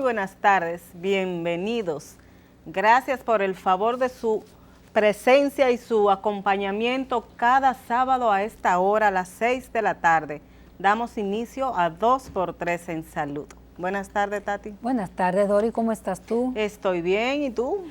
buenas tardes, bienvenidos. Gracias por el favor de su presencia y su acompañamiento cada sábado a esta hora, a las 6 de la tarde. Damos inicio a 2x3 en salud. Buenas tardes, Tati. Buenas tardes, Dori, ¿cómo estás tú? Estoy bien, ¿y tú?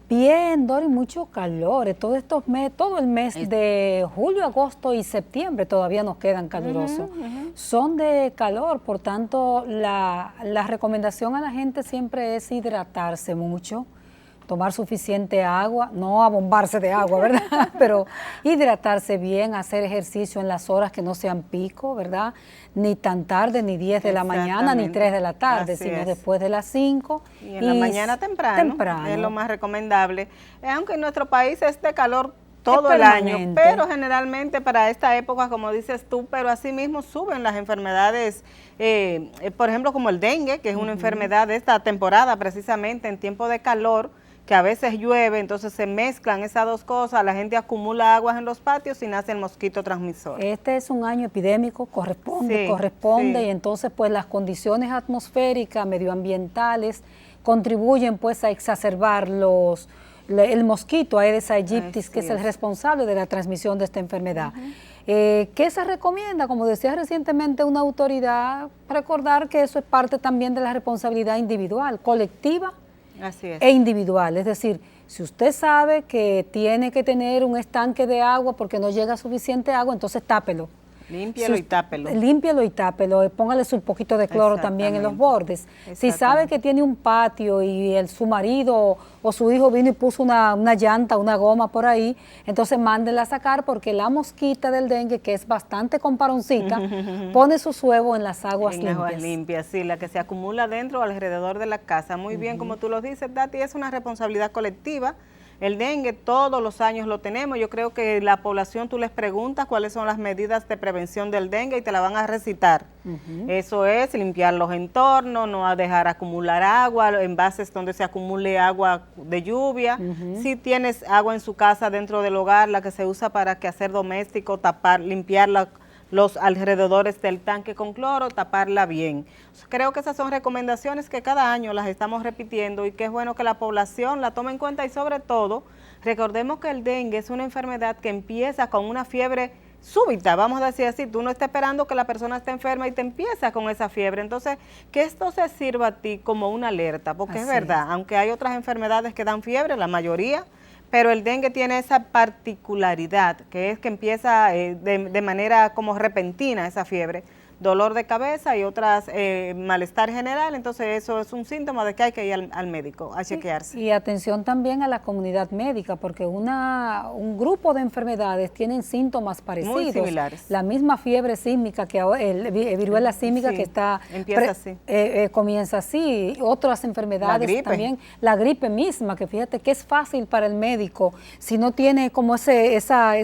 Bien, Dori, mucho calor. Todo el mes de julio, agosto y septiembre todavía nos quedan calurosos. Son de calor, por tanto, la recomendación a la gente siempre es hidratarse mucho, tomar suficiente agua, no abombarse de agua, ¿verdad? Pero hidratarse bien, hacer ejercicio en las horas que no sean pico, ¿verdad? Ni tan tarde, ni 10 de la mañana, ni 3 de la tarde, así sino es. después de las 5. Y en la mañana temprano, es lo más recomendable. Aunque en nuestro país es de calor todo el año, pero generalmente para esta época, como dices tú, pero asimismo suben las enfermedades, por ejemplo, como el dengue, que es una enfermedad de esta temporada, precisamente en tiempo de calor, que a veces llueve, entonces se mezclan esas dos cosas, la gente acumula aguas en los patios y nace el mosquito transmisor. Este es un año epidémico, corresponde, y entonces pues las condiciones atmosféricas, medioambientales, contribuyen pues a exacerbar el mosquito Aedes aegypti, que es el responsable de la transmisión de esta enfermedad. ¿Qué se recomienda? Como decía recientemente una autoridad, recordar que eso es parte también de la responsabilidad individual, colectiva, así es, e individual. Es decir, si usted sabe que tiene que tener un estanque de agua porque no llega suficiente agua, entonces tápelo. Límpielo y tápelo. Límpielo y tápelo, póngale un poquito de cloro también en los bordes. Si sabe que tiene un patio y su marido o su hijo vino y puso una llanta, una goma por ahí, entonces mándela a sacar porque la mosquita del dengue, que es bastante comparoncita, pone sus huevos en las aguas limpias. Aguas limpias, sí, la que se acumula dentro o alrededor de la casa. Muy bien, como tú lo dices, Tati, es una responsabilidad colectiva. El dengue todos los años lo tenemos. Yo creo que la población, tú les preguntas cuáles son las medidas de prevención del dengue y te la van a recitar. Eso es limpiar los entornos, no dejar acumular agua, envases donde se acumule agua de lluvia. Si tienes agua en su casa dentro del hogar, la que se usa para quehacer doméstico, tapar, limpiar los alrededores del tanque con cloro, taparla bien. Creo que esas son recomendaciones que cada año las estamos repitiendo y que es bueno que la población la tome en cuenta y sobre todo, recordemos que el dengue es una enfermedad que empieza con una fiebre súbita, vamos a decir así, tú no estás esperando que la persona esté enferma y te empieza con esa fiebre, entonces que esto se sirva a ti como una alerta, porque es verdad, aunque hay otras enfermedades que dan fiebre, la mayoría, pero el dengue tiene esa particularidad, que es que empieza de manera como repentina esa fiebre, dolor de cabeza y otras malestar general, entonces eso es un síntoma de que hay que ir al médico a chequearse. Y atención también a la comunidad médica, porque un grupo de enfermedades tienen síntomas parecidos. Muy similares. La misma fiebre sísmica, viruela sísmica que comienza así, otras enfermedades también, la gripe misma, que fíjate que es fácil para el médico, si no tiene como esa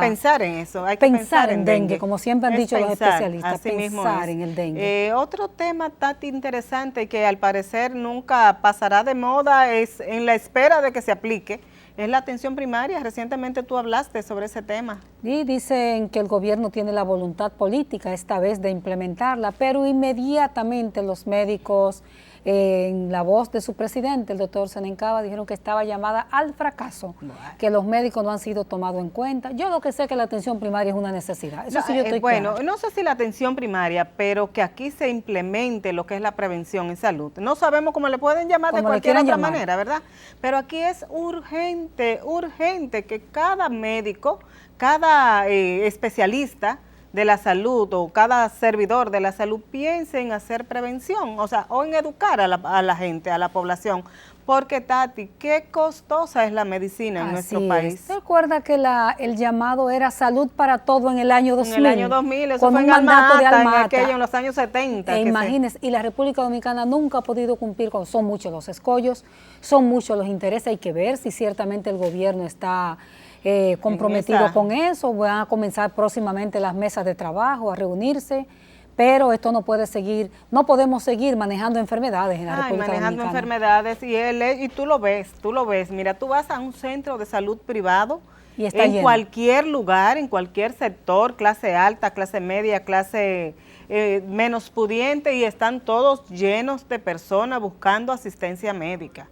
pensar en eso, hay que pensar en dengue, como siempre han dicho los especialistas. Pensar en el dengue. Otro tema, Tati, interesante que al parecer nunca pasará de moda es en la espera de que se aplique, es la atención primaria. Recientemente tú hablaste sobre ese tema. Y dicen que el gobierno tiene la voluntad política esta vez de implementarla, pero inmediatamente los médicos, en la voz de su presidente, el doctor Senencaba, dijeron que estaba llamada al fracaso, que los médicos no han sido tomados en cuenta. Yo lo que sé es que la atención primaria es una necesidad. Eso sí yo estoy bueno, no sé si la atención primaria, pero que aquí se implemente lo que es la prevención en salud. No sabemos cómo le pueden llamar de cualquier otra manera, ¿verdad? Pero aquí es urgente que cada médico, cada especialista de la salud o cada servidor de la salud piense en hacer prevención, o sea, o en educar a la gente, a la población, porque Tati, qué costosa es la medicina en nuestro país. Recuerda que el llamado era salud para todo en el año 2000. En el año 2000, eso con fue un en mandato de Almata, en los años 70. Imagínense, y la República Dominicana nunca ha podido cumplir son muchos los escollos, son muchos los intereses, hay que ver si ciertamente el gobierno está comprometido con eso. Van a comenzar próximamente las mesas de trabajo a reunirse, pero esto no puede seguir, no podemos seguir manejando enfermedades en la República manejando Dominicana. enfermedades y tú lo ves, mira, tú vas a un centro de salud privado Y está en lleno. cualquier lugar, en cualquier sector, clase alta, clase media, clase menos pudiente, y están todos llenos de personas buscando asistencia médica.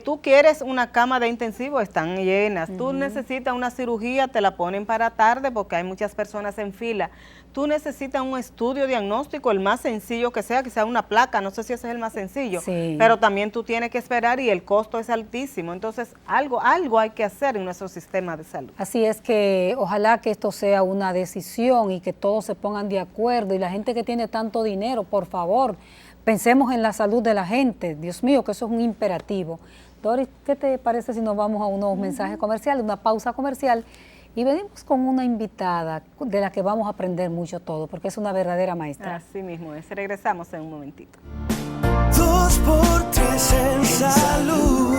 Tú quieres una cama de intensivo, están llenas. Tú necesitas una cirugía, te la ponen para tarde porque hay muchas personas en fila. Tú necesitas un estudio diagnóstico, el más sencillo que sea una placa, no sé si ese es el más sencillo, Sí. pero también tú tienes que esperar y el costo es altísimo. Entonces, algo hay que hacer en nuestro sistema de salud. Así es que ojalá que esto sea una decisión y que todos se pongan de acuerdo, y la gente que tiene tanto dinero, por favor, pensemos en la salud de la gente. Dios mío, que eso es un imperativo. Doris, ¿qué te parece si nos vamos a unos mensajes comerciales, una pausa comercial? Y venimos con una invitada de la que vamos a aprender mucho todo, porque es una verdadera maestra. Así mismo es. Regresamos en un momentito. 2x3 en salud.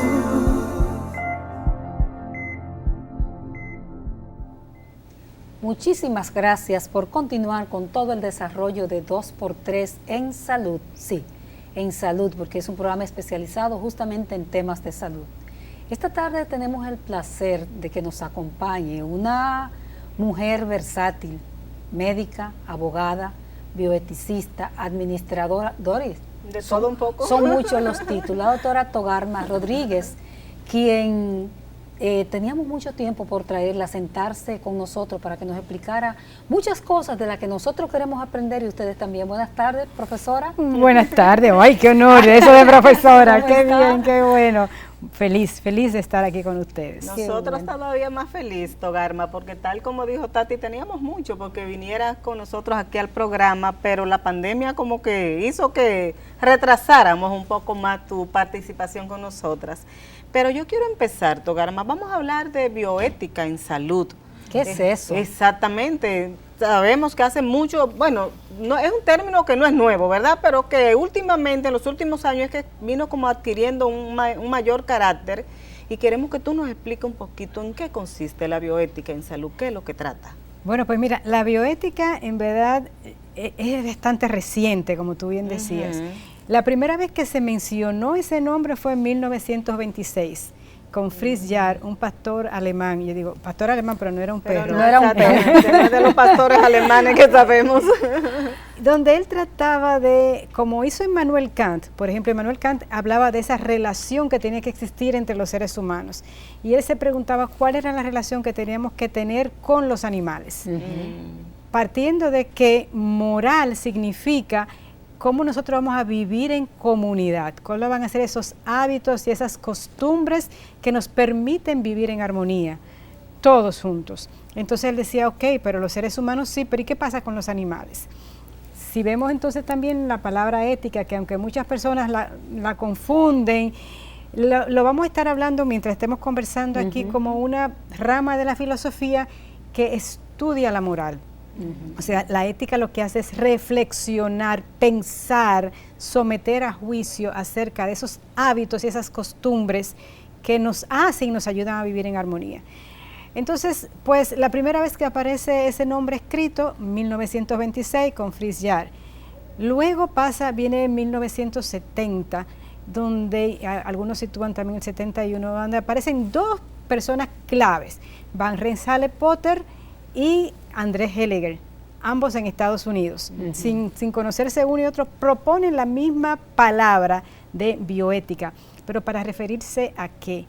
Muchísimas gracias por continuar con todo el desarrollo de 2x3 en salud. Sí, en salud, porque es un programa especializado justamente en temas de salud. Esta tarde tenemos el placer de que nos acompañe una mujer versátil, médica, abogada, bioeticista, administradora. Doris, De todo un poco. son muchos los títulos. La doctora Togarma Rodríguez, quien teníamos mucho tiempo por traerla a sentarse con nosotros para que nos explicara muchas cosas de las que nosotros queremos aprender, y ustedes también. Buenas tardes, profesora. Buenas tardes. Ay, qué honor eso de profesora. ¿Cómo Qué está? bien, qué bueno. Feliz de estar aquí con ustedes. Nosotros todavía más feliz, Togarma, porque tal como dijo Tati, teníamos mucho porque vinieras con nosotros aquí al programa, pero la pandemia como que hizo que retrasáramos un poco más tu participación con nosotras. Pero yo quiero empezar, Togarma, vamos a hablar de bioética en salud. ¿Qué es eso? Exactamente. Sabemos que hace mucho, bueno, no es un término que no es nuevo, ¿verdad? Pero que últimamente, en los últimos años, es que vino como adquiriendo un mayor carácter, y queremos que tú nos expliques un poquito en qué consiste la bioética en salud, qué es lo que trata. Bueno, pues mira, la bioética en verdad es bastante reciente, como tú bien decías. La primera vez que se mencionó ese nombre fue en 1926. Con Fritz Jarr, un pastor alemán. Yo digo, pastor alemán, pero no era un perro. no era un exactamente, no es de los pastores alemanes que sabemos. Donde él trataba de, como hizo Immanuel Kant, por ejemplo, Immanuel Kant hablaba de esa relación que tenía que existir entre los seres humanos. Y él se preguntaba cuál era la relación que teníamos que tener con los animales. Partiendo de que moral significa cómo nosotros vamos a vivir en comunidad, cuáles van a ser esos hábitos y esas costumbres que nos permiten vivir en armonía, todos juntos. Entonces él decía, ok, pero los seres humanos sí, pero ¿y qué pasa con los animales? Si vemos entonces también la palabra ética, que aunque muchas personas la confunden, lo vamos a estar hablando mientras estemos conversando aquí como una rama de la filosofía que estudia la moral. O sea, la ética lo que hace es reflexionar, pensar, someter a juicio acerca de esos hábitos y esas costumbres que nos hacen y nos ayudan a vivir en armonía. Entonces, pues la primera vez que aparece ese nombre escrito, 1926, con Fritz Jarr. Luego viene en 1970, donde algunos sitúan también el 71, donde aparecen dos personas claves, Van Rensselaer Potter y André Hellinger, ambos en Estados Unidos. Sin conocerse uno y otro, proponen la misma palabra de bioética, pero para referirse a qué.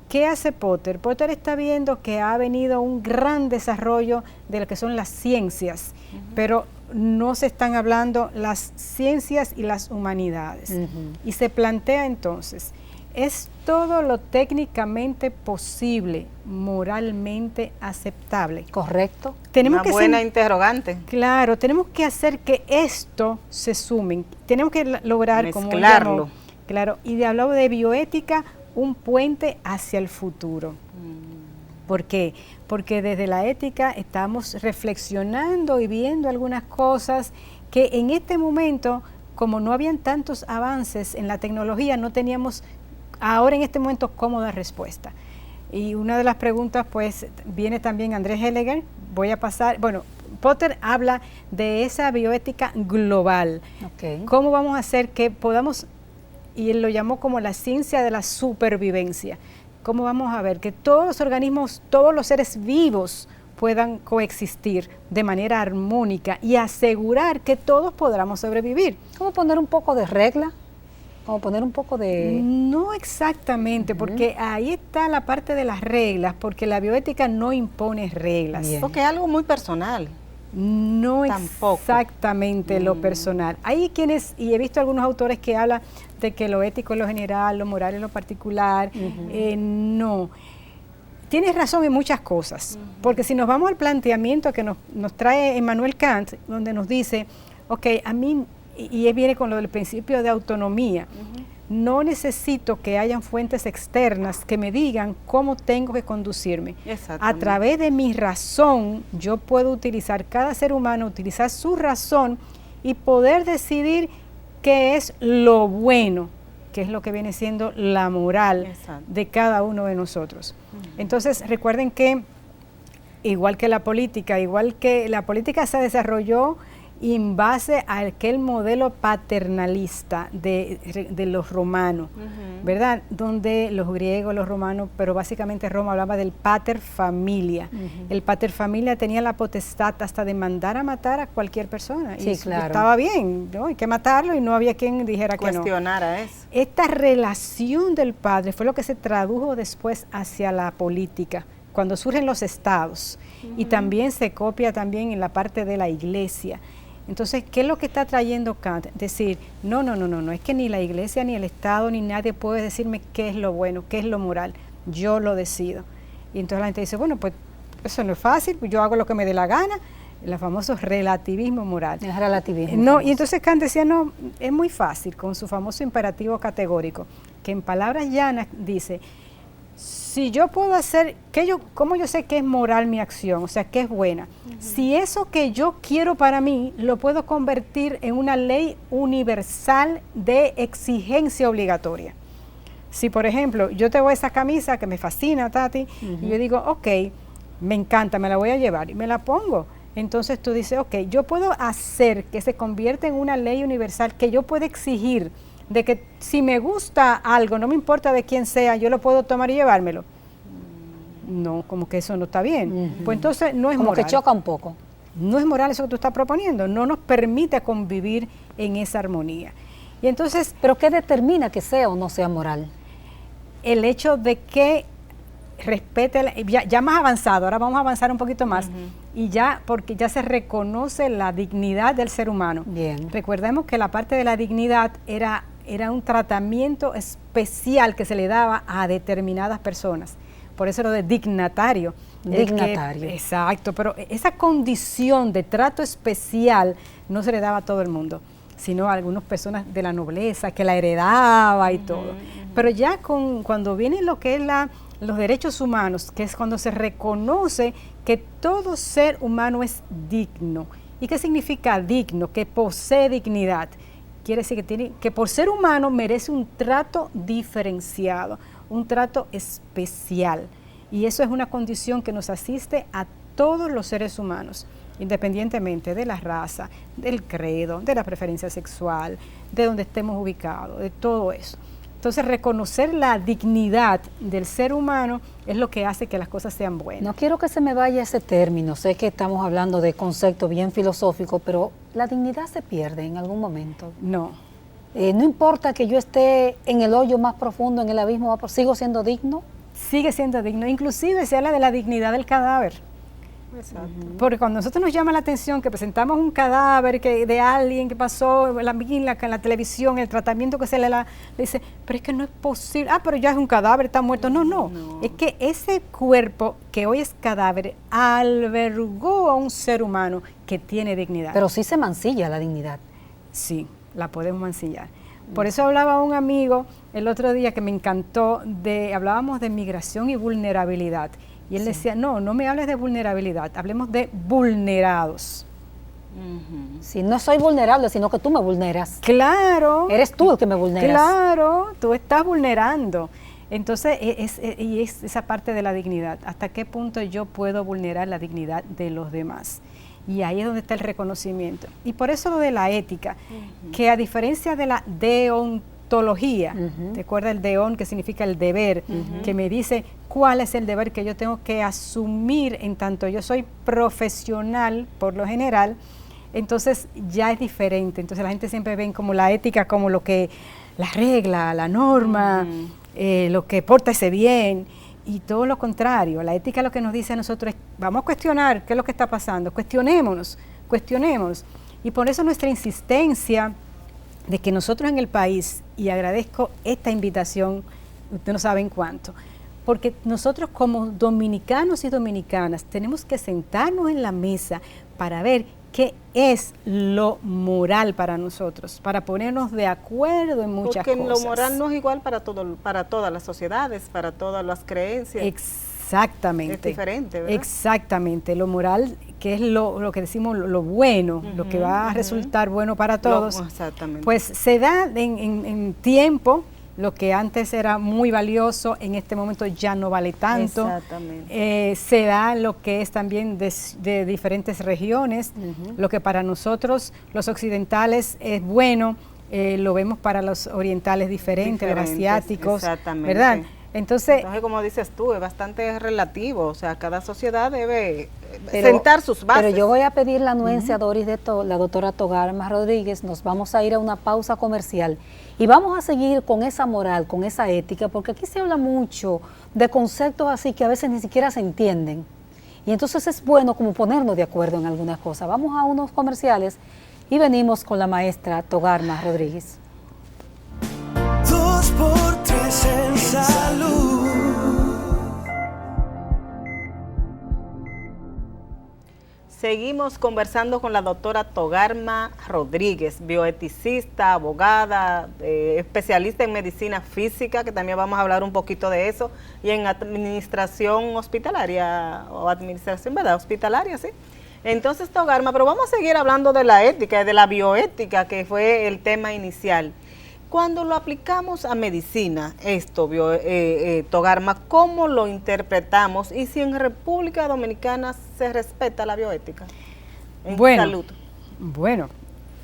¿Qué hace Potter? Potter está viendo que ha venido un gran desarrollo de lo que son las ciencias, pero no se están hablando las ciencias y las humanidades. Y se plantea entonces, ¿es todo lo técnicamente posible, moralmente aceptable? ¿Correcto? Una buena interrogante. Claro, tenemos que hacer que esto se sumen, tenemos que lograr mezclarlo. Claro, y hablamos de bioética, un puente hacia el futuro. ¿Por qué? Porque desde la ética estamos reflexionando y viendo algunas cosas que en este momento, como no habían tantos avances en la tecnología, no teníamos ahora en este momento cómo dar respuesta. Y una de las preguntas, pues, viene también André Hellinger. Voy a pasar, bueno, Potter habla de esa bioética global. Okay. ¿Cómo vamos a hacer que podamos, y él lo llamó como la ciencia de la supervivencia, ¿cómo vamos a ver que todos los organismos, todos los seres vivos puedan coexistir de manera armónica y asegurar que todos podamos sobrevivir? ¿Cómo poner un poco de regla? ¿Cómo poner un poco de...? No exactamente, porque ahí está la parte de las reglas, porque la bioética no impone reglas. Bien. Porque es algo muy personal. No Tampoco. exactamente lo personal. Hay quienes, y he visto algunos autores que hablan de que lo ético es lo general, lo moral es lo particular. No. Tienes razón en muchas cosas, porque si nos vamos al planteamiento que nos trae Immanuel Kant, donde nos dice, ok, a mí, y él viene con lo del principio de autonomía, no necesito que hayan fuentes externas que me digan cómo tengo que conducirme. A través de mi razón, yo puedo utilizar, cada ser humano, utilizar su razón y poder decidir qué es lo bueno, que es lo que viene siendo la moral de cada uno de nosotros. Entonces, recuerden que, igual que la política se desarrolló en base a aquel modelo paternalista de los romanos, ¿verdad? Donde los griegos, los romanos, pero básicamente Roma hablaba del pater familia. El pater familia tenía la potestad hasta de mandar a matar a cualquier persona. Sí, y claro. Estaba bien, ¿no? Hay que matarlo y no había quien dijera que no. Cuestionara eso. Esta relación del padre fue lo que se tradujo después hacia la política, cuando surgen los estados, y también se copia también en la parte de la iglesia. Entonces, ¿qué es lo que está trayendo Kant? Decir, no, es que ni la iglesia, ni el Estado, ni nadie puede decirme qué es lo bueno, qué es lo moral, yo lo decido. Y entonces la gente dice, bueno, pues eso no es fácil, pues yo hago lo que me dé la gana, el famoso relativismo moral. Es relativismo. No, famoso. y entonces Kant decía, no, es muy fácil, con su famoso imperativo categórico, que en palabras llanas dice, si yo puedo hacer, ¿cómo yo sé que es moral mi acción? O sea, que es buena. Si eso que yo quiero para mí, lo puedo convertir en una ley universal de exigencia obligatoria. Si, por ejemplo, yo te voy a esa camisa que me fascina, Tati, y yo digo, ok, me encanta, me la voy a llevar, y me la pongo. Entonces tú dices, ok, yo puedo hacer que se convierta en una ley universal que yo pueda exigir de que si me gusta algo, no me importa de quién sea, yo lo puedo tomar y llevármelo. No, como que eso no está bien. Pues entonces no es como moral. que choca un poco. No es moral eso que tú estás proponiendo, no nos permite convivir en esa armonía. Y entonces, ¿Pero qué determina que sea o no sea moral? el hecho de que respete, ya más avanzado, ahora vamos a avanzar un poquito más, y ya, porque ya se reconoce la dignidad del ser humano. Bien. Recordemos que la parte de la dignidad era un tratamiento especial que se le daba a determinadas personas. Por eso lo de dignatario. Dignatario. Exacto, pero esa condición de trato especial no se le daba a todo el mundo, sino a algunas personas de la nobleza que la heredaba y todo. Pero ya cuando viene lo que es los derechos humanos, que es cuando se reconoce que todo ser humano es digno. ¿Y qué significa digno? Que posee dignidad. Quiere decir que por ser humano merece un trato diferenciado, un trato especial. Y eso es una condición que nos asiste a todos los seres humanos, independientemente de la raza, del credo, de la preferencia sexual, de donde estemos ubicados, de todo eso. Entonces, reconocer la dignidad del ser humano es lo que hace que las cosas sean buenas. No quiero que se me vaya ese término, sé que estamos hablando de conceptos bien filosóficos, pero la dignidad se pierde en algún momento. No. No importa que yo esté en el hoyo más profundo, en el abismo, ¿sigo siendo digno? Sigue siendo digno, inclusive se habla de la dignidad del cadáver. Exacto. Porque cuando a nosotros nos llama la atención que presentamos un cadáver de alguien que pasó en la televisión, el tratamiento que se le dice, pero es que no es posible, pero ya es un cadáver, está muerto. No, es que ese cuerpo que hoy es cadáver albergó a un ser humano que tiene dignidad. Pero sí se mancilla la dignidad. Sí, la podemos mancillar. Por eso hablaba un amigo el otro día que me encantó, hablábamos de migración y vulnerabilidad. Y él decía, no me hables de vulnerabilidad, hablemos de vulnerados. Si no soy vulnerable, sino que tú me vulneras. Claro. Eres tú el que me vulneras. Claro, tú estás vulnerando. Entonces, es esa parte de la dignidad. ¿Hasta qué punto yo puedo vulnerar la dignidad de los demás? Y ahí es donde está el reconocimiento. Y por eso lo de la ética, que a diferencia de la deontología. ¿Te acuerdas el deón, que significa el deber? Que me dice cuál es el deber que yo tengo que asumir en tanto yo soy profesional, por lo general. Entonces ya es diferente. Entonces la gente siempre ve como la ética como lo que, la regla, la norma, lo que pórtese bien, y todo lo contrario. La ética lo que nos dice a nosotros es, vamos a cuestionar qué es lo que está pasando, cuestionémonos. Y por eso nuestra insistencia de que nosotros en el país, y agradezco esta invitación, ustedes no saben cuánto, porque nosotros como dominicanos y dominicanas tenemos que sentarnos en la mesa para ver qué es lo moral para nosotros, para ponernos de acuerdo en muchas cosas. Porque lo moral no es igual para todas las sociedades, para todas las creencias. Exactamente. Es diferente, ¿verdad? Exactamente. Lo moral, que es lo que decimos, lo bueno, lo que va a resultar bueno para todos. Exactamente. Pues se da en tiempo. Lo que antes era muy valioso, en este momento ya no vale tanto. Exactamente. Se da lo que es también de diferentes regiones, lo que para nosotros los occidentales es bueno, lo vemos para los orientales diferentes, los asiáticos, ¿verdad? Entonces, como dices tú, es bastante relativo, o sea, cada sociedad debe sentar sus bases. Pero yo voy a pedir la anuencia, Doris, de la doctora Togarma Rodríguez. Nos vamos a ir a una pausa comercial y vamos a seguir con esa moral, con esa ética, porque aquí se habla mucho de conceptos así que a veces ni siquiera se entienden. Y entonces es bueno como ponernos de acuerdo en algunas cosas. Vamos a unos comerciales y venimos con la maestra Togarma Rodríguez. 2 por 3 en salud. Seguimos conversando con la doctora Togarma Rodríguez, bioeticista, abogada, especialista en medicina física, que también vamos a hablar un poquito de eso, y en administración hospitalaria, o administración, ¿verdad? Hospitalaria, sí. Entonces, Togarma, pero vamos a seguir hablando de la ética, de la bioética, que fue el tema inicial. Cuando lo aplicamos a medicina, Togarma, ¿cómo lo interpretamos? Y si en República Dominicana se respeta la bioética en salud. Bueno,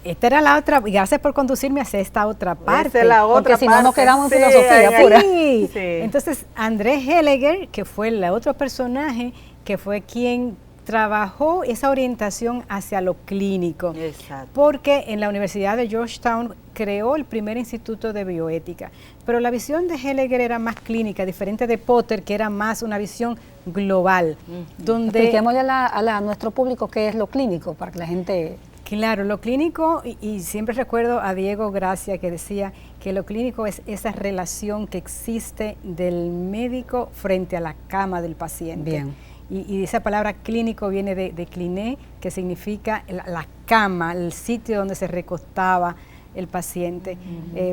esta era la otra, y gracias por conducirme hacia esta otra parte. Esa es la otra porque si no nos quedamos en filosofía pura. Sí. Entonces, Andrés Hellinger, que fue el otro personaje, que fue quien trabajó esa orientación hacia lo clínico. Exacto. Porque en la Universidad de Georgetown creó el primer instituto de bioética, pero la visión de Hellinger era más clínica, diferente de Potter, que era más una visión global. Donde expliquémosle a nuestro público qué es lo clínico, para que la gente... Claro, lo clínico, y siempre recuerdo a Diego Gracia que decía que lo clínico es esa relación que existe del médico frente a la cama del paciente. Bien. Y esa palabra clínico viene de cliné, que significa la cama, el sitio donde se recostaba el paciente,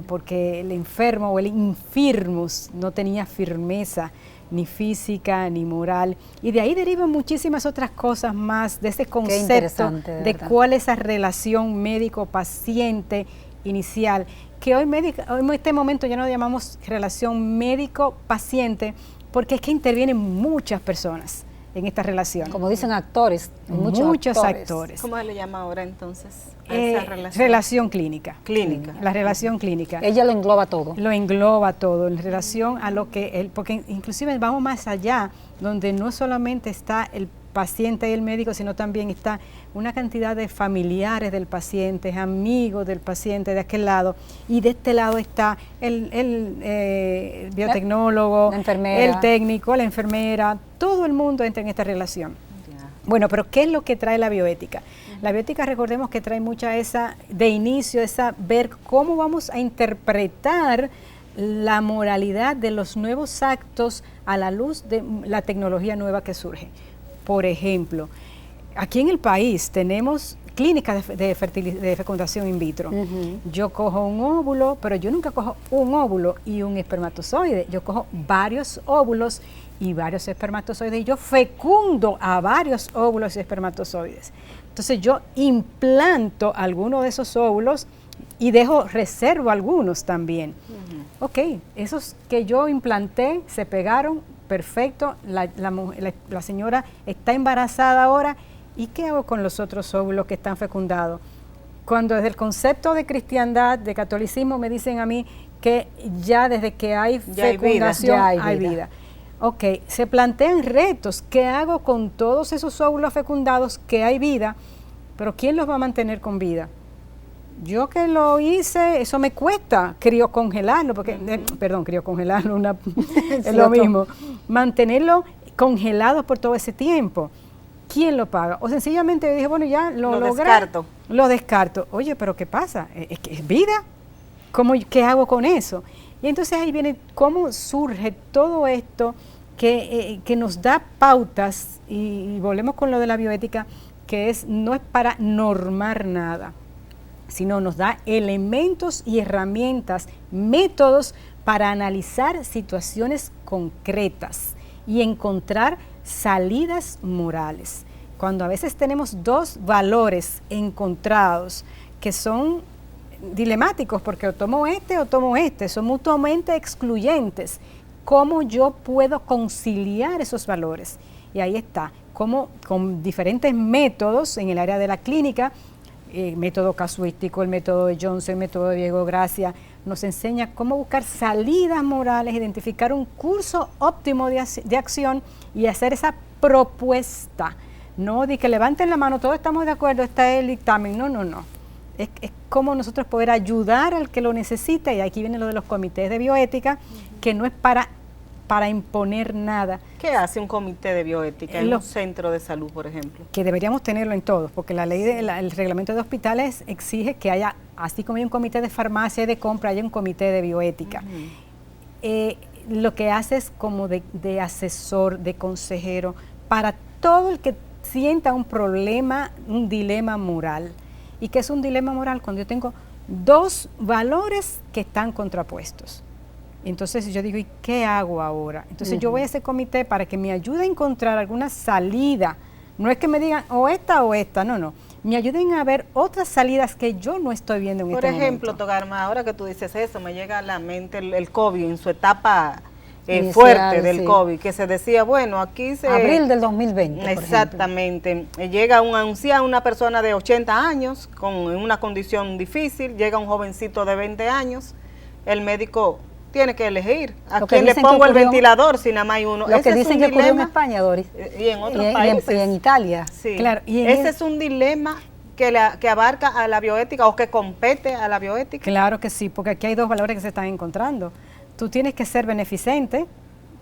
porque el enfermo o el infirmus no tenía firmeza ni física ni moral, y de ahí derivan muchísimas otras cosas más de ese concepto de cuál es esa relación médico-paciente inicial, que hoy en este momento ya no llamamos relación médico-paciente, porque es que intervienen muchas personas en esta relación. Como dicen actores, muchos actores. ¿Cómo se le llama ahora entonces a esa relación? Relación clínica. Clínica. La relación clínica. Ella lo engloba todo. Lo engloba todo en relación a lo que él, porque inclusive vamos más allá, donde no solamente está el paciente y el médico, sino también está una cantidad de familiares del paciente, amigos del paciente de aquel lado, y de este lado está el biotecnólogo, la enfermera, el técnico, la enfermera, todo el mundo entra en esta relación. Bueno, pero ¿qué es lo que trae la bioética? La bioética, recordemos que trae mucha de inicio, ver cómo vamos a interpretar la moralidad de los nuevos actos a la luz de la tecnología nueva que surge. Por ejemplo, aquí en el país tenemos clínicas de fecundación in vitro. Yo cojo un óvulo, pero yo nunca cojo un óvulo y un espermatozoide. Yo cojo varios óvulos y varios espermatozoides y yo fecundo a varios óvulos y espermatozoides. Entonces yo implanto alguno de esos óvulos y reservo algunos también. Ok, esos que yo implanté se pegaron, perfecto, la señora está embarazada ahora, ¿y qué hago con los otros óvulos que están fecundados? Cuando desde el concepto de cristiandad, de catolicismo, me dicen a mí que ya desde que hay Ya hay vida, fecundación ya hay hay vida. vida. Ok, se plantean retos. ¿Qué hago con todos esos óvulos fecundados que hay vida? Pero ¿quién los va a mantener con vida? Yo que lo hice, eso me cuesta criocongelarlo, porque, criocongelarlo, es lo mismo. Mantenerlo congelado por todo ese tiempo. ¿Quién lo paga? O sencillamente dije, bueno, ya lo logré. Lo descarto. Oye, pero ¿qué pasa? ¿Es que es vida? ¿Qué hago con eso? Y entonces ahí viene cómo surge todo esto que nos da pautas, y volvemos con lo de la bioética, que no es para normar nada, sino nos da elementos y herramientas, métodos para analizar situaciones concretas y encontrar salidas morales. Cuando a veces tenemos dos valores encontrados que son dilemáticos, porque o tomo este, son mutuamente excluyentes, ¿cómo yo puedo conciliar esos valores? Y ahí está, cómo con diferentes métodos en el área de la clínica, método casuístico, el método de Johnson, el método de Diego Gracia, nos enseña cómo buscar salidas morales, identificar un curso óptimo de acción y hacer esa propuesta. No de que levanten la mano, todos estamos de acuerdo, está el dictamen. No. Es cómo nosotros poder ayudar al que lo necesita, y aquí viene lo de los comités de bioética, que no es para imponer nada. ¿Qué hace un comité de bioética en un centro de salud, por ejemplo? Que deberíamos tenerlo en todos, porque la ley el reglamento de hospitales exige que haya, así como hay un comité de farmacia y de compra, haya un comité de bioética. Lo que hace es como de asesor, de consejero, para todo el que sienta un problema, un dilema moral. ¿Y qué es un dilema moral? Cuando yo tengo dos valores que están contrapuestos. Entonces yo digo, ¿y qué hago ahora? Entonces yo voy a ese comité para que me ayude a encontrar alguna salida. No es que me digan o esta, no. Me ayuden a ver otras salidas que yo no estoy viendo en este momento. Por ejemplo, Togarma, ahora que tú dices eso, me llega a la mente el COVID en su etapa fuerte del COVID, que se decía, bueno, aquí se... Abril del 2020, exactamente. Llega un anciano, una persona de 80 años, en una condición difícil, llega un jovencito de 20 años, el médico tiene que elegir a quién le pongo el ventilador si nada más hay uno. Lo que dicen que ocurrió en España, Doris. Y en otros países. Y en Italia. Sí. Claro. Ese es un dilema que abarca a la bioética o que compete a la bioética. Claro que sí, porque aquí hay dos valores que se están encontrando. Tú tienes que ser beneficente,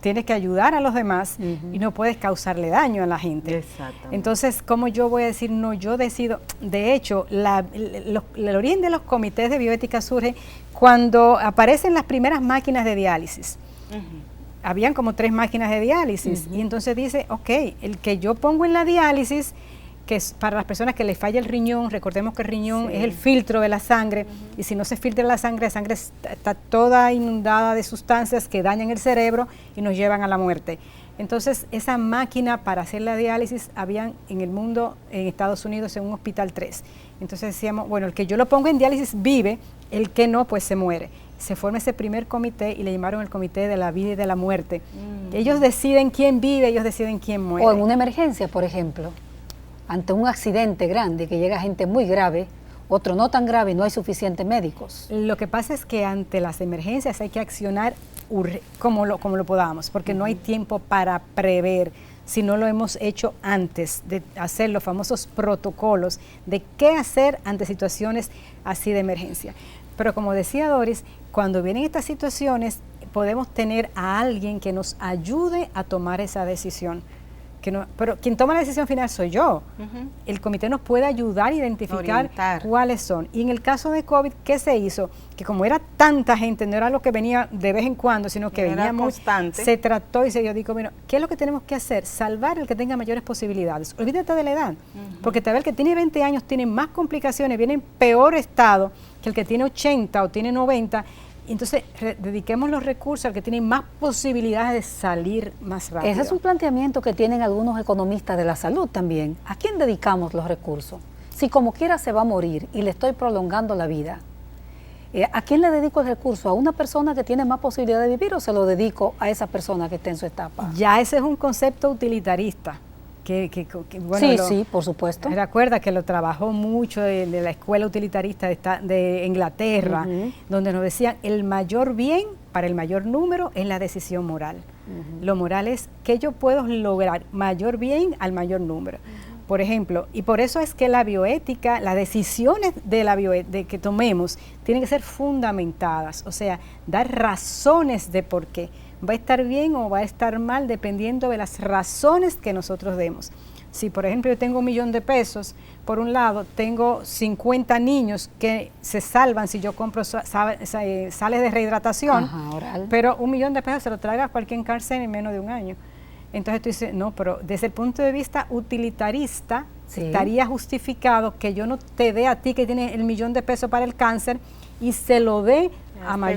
tienes que ayudar a los demás y no puedes causarle daño a la gente. Exactamente. Entonces, ¿cómo yo voy a decir, no, yo decido? De hecho, el origen de los comités de bioética surge cuando aparecen las primeras máquinas de diálisis. Habían como 3 máquinas de diálisis y entonces dice, ok, el que yo pongo en la diálisis, que es para las personas que les falla el riñón, recordemos que el riñón es el filtro de la sangre, y si no se filtra la sangre está toda inundada de sustancias que dañan el cerebro y nos llevan a la muerte. Entonces, esa máquina para hacer la diálisis habían en el mundo, en Estados Unidos, en un hospital 3. Entonces decíamos, bueno, el que yo lo pongo en diálisis vive, el que no, pues se muere. Se forma ese primer comité y le llamaron el comité de la vida y de la muerte. Ellos deciden quién vive, ellos deciden quién muere. O en una emergencia, por ejemplo, ante un accidente grande que llega gente muy grave, otro no tan grave y no hay suficientes médicos. Lo que pasa es que ante las emergencias hay que accionar como lo podamos, porque no hay tiempo para prever, si no lo hemos hecho antes de hacer los famosos protocolos de qué hacer ante situaciones así de emergencia. Pero como decía Doris, cuando vienen estas situaciones podemos tener a alguien que nos ayude a tomar esa decisión. Pero quien toma la decisión final soy yo. El comité nos puede ayudar a identificar cuáles son. Y en el caso de COVID, ¿qué se hizo? Que como era tanta gente, no era lo que venía de vez en cuando, sino que veníamos constante. Se trató y se dijo, bueno, ¿qué es lo que tenemos que hacer? Salvar el que tenga mayores posibilidades. Olvídate de la edad, porque tal vez el que tiene 20 años tiene más complicaciones, viene en peor estado que el que tiene 80 o tiene 90. Entonces, dediquemos los recursos al que tiene más posibilidades de salir más rápido. Ese es un planteamiento que tienen algunos economistas de la salud también. ¿A quién dedicamos los recursos? Si como quiera se va a morir y le estoy prolongando la vida, ¿a quién le dedico el recurso? ¿A una persona que tiene más posibilidad de vivir o se lo dedico a esa persona que está en su etapa? Ya ese es un concepto utilitarista. Sí, sí, por supuesto. Recuerda que lo trabajó mucho de la escuela utilitarista de Inglaterra, donde nos decían el mayor bien para el mayor número es la decisión moral. Lo moral es que yo puedo lograr mayor bien al mayor número. Por ejemplo, y por eso es que la bioética, las decisiones de que tomemos tienen que ser fundamentadas, o sea, dar razones de por qué. Va a estar bien o va a estar mal dependiendo de las razones que nosotros demos. Si, por ejemplo, yo tengo $1,000,000, por un lado, tengo 50 niños que se salvan si yo compro sales de rehidratación, pero $1,000,000 se lo traiga a cualquier cárcel en menos de un año. Entonces tú dices, no, pero desde el punto de vista utilitarista, estaría justificado que yo no te dé a ti que tienes el $1,000,000 para el cáncer y se lo dé a